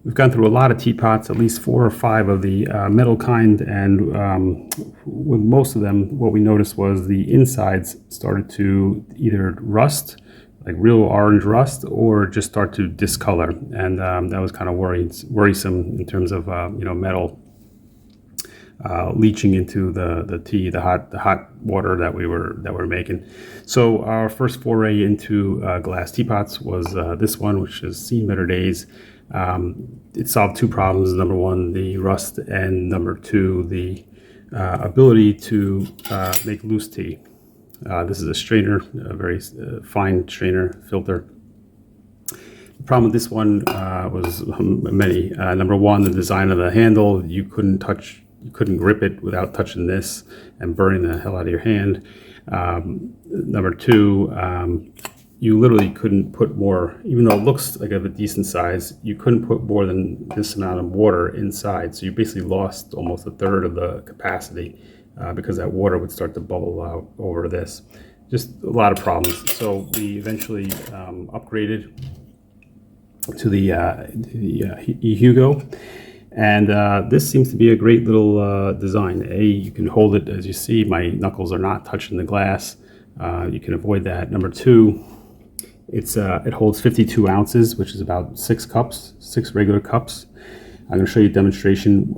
We've gone through a lot of teapots, at least 4 or 5 of the metal kind, and with most of them, what we noticed was the insides started to either rust, like real orange rust, or just start to discolor, and that was kind of worrisome in terms of metal leaching into the tea, the hot water that we were making. So our first foray into glass teapots was this one, which has seen better days. It solved 2 problems. Number 1, the rust, and number 2, the ability to make loose tea. This is a strainer, a very fine strainer filter. The problem with this one was many. Number 1, the design of the handle. You couldn't grip it without touching this and burning the hell out of your hand. Number 2, you literally couldn't put more, even though it looks like of a decent size, you couldn't put more than this amount of water inside. So you basically lost almost 1/3 of the capacity because that water would start to bubble out over this. Just a lot of problems. So we eventually upgraded to the Ehugos. And this seems to be a great little design. You can hold it, as you see, my knuckles are not touching the glass. You can avoid that. Number 2, it holds 52 ounces, which is about 6 cups, 6 regular cups. I'm going to show you a demonstration.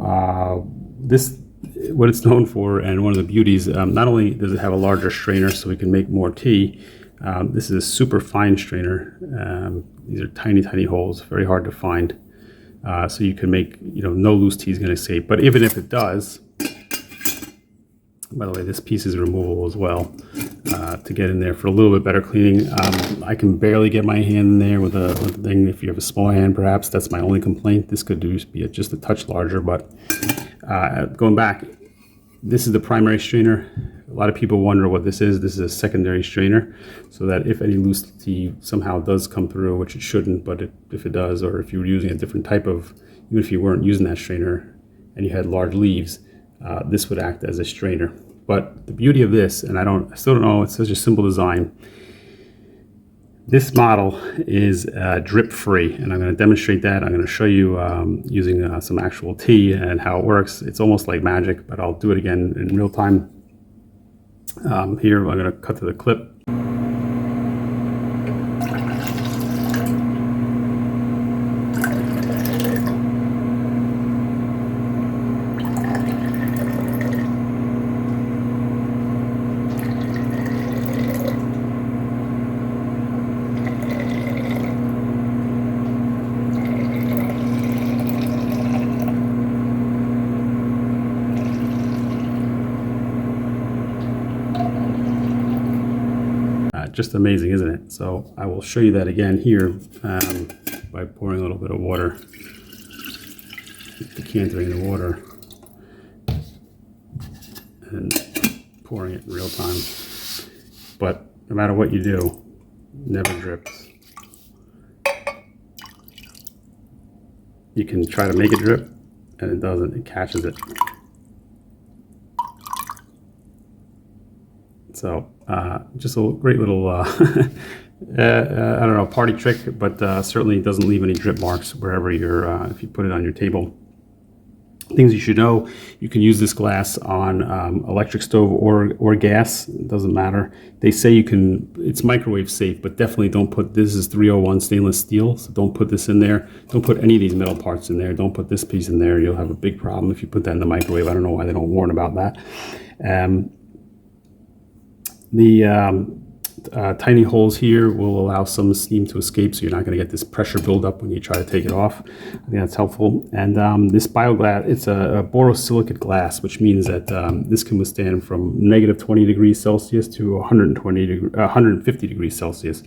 What it's known for, and one of the beauties, not only does it have a larger strainer so we can make more tea, this is a super fine strainer. These are tiny, tiny holes, very hard to find. So you can make, no loose tea is going to escape. But even if it does, by the way, this piece is removable as well to get in there for a little bit better cleaning. I can barely get my hand in there with a thing. If you have a small hand, perhaps that's my only complaint. This could be just a touch larger, but going back, this is the primary strainer. A lot of people wonder what this is. This is a secondary strainer, so that if any loose tea somehow does come through, which it shouldn't, but if it does, or if you were using a different type of, even if you weren't using that strainer and you had large leaves, this would act as a strainer. But the beauty of this, and I still don't know, it's such a simple design. This model is drip free, and I'm going to demonstrate that. I'm going to show you using some actual tea and how it works. It's almost like magic, but I'll do it again in real time. Here, I'm going to cut to the clip. Just amazing, isn't it? So I will show you that again here by pouring a little bit of water, decanting the water, and pouring it in real time. But no matter what you do, it never drips. You can try to make it drip, and it doesn't. It catches it. So just a great little, I don't know, party trick, but certainly doesn't leave any drip marks wherever if you put it on your table. Things you should know: you can use this glass on electric stove or gas. It doesn't matter. They say it's microwave safe, but definitely don't put, this is 301 stainless steel, so don't put this in there. Don't put any of these metal parts in there. Don't put this piece in there. You'll have a big problem if you put that in the microwave. I don't know why they don't warn about that. The tiny holes here will allow some steam to escape, so you're not going to get this pressure buildup when you try to take it off. I think that's helpful. And this bioglass, it's a borosilicate glass, which means that this can withstand from -20 degrees Celsius to 150 degrees Celsius,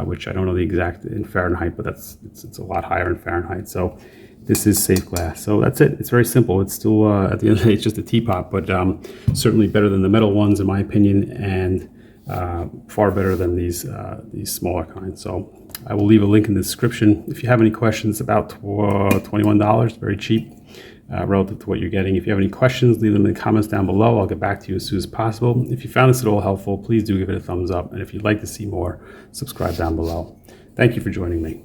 which I don't know the exact in Fahrenheit, but it's a lot higher in Fahrenheit. So this is safe glass. So that's it. It's very simple. It's still, at the end of the day, it's just a teapot, but certainly better than the metal ones, in my opinion, and far better than these smaller kinds. So I will leave a link in the description. If you have any questions, about $21, very cheap relative to what you're getting. If you have any questions, leave them in the comments down below. I'll get back to you as soon as possible. If you found this at all helpful, please do give it a thumbs up. And if you'd like to see more, subscribe down below. Thank you for joining me.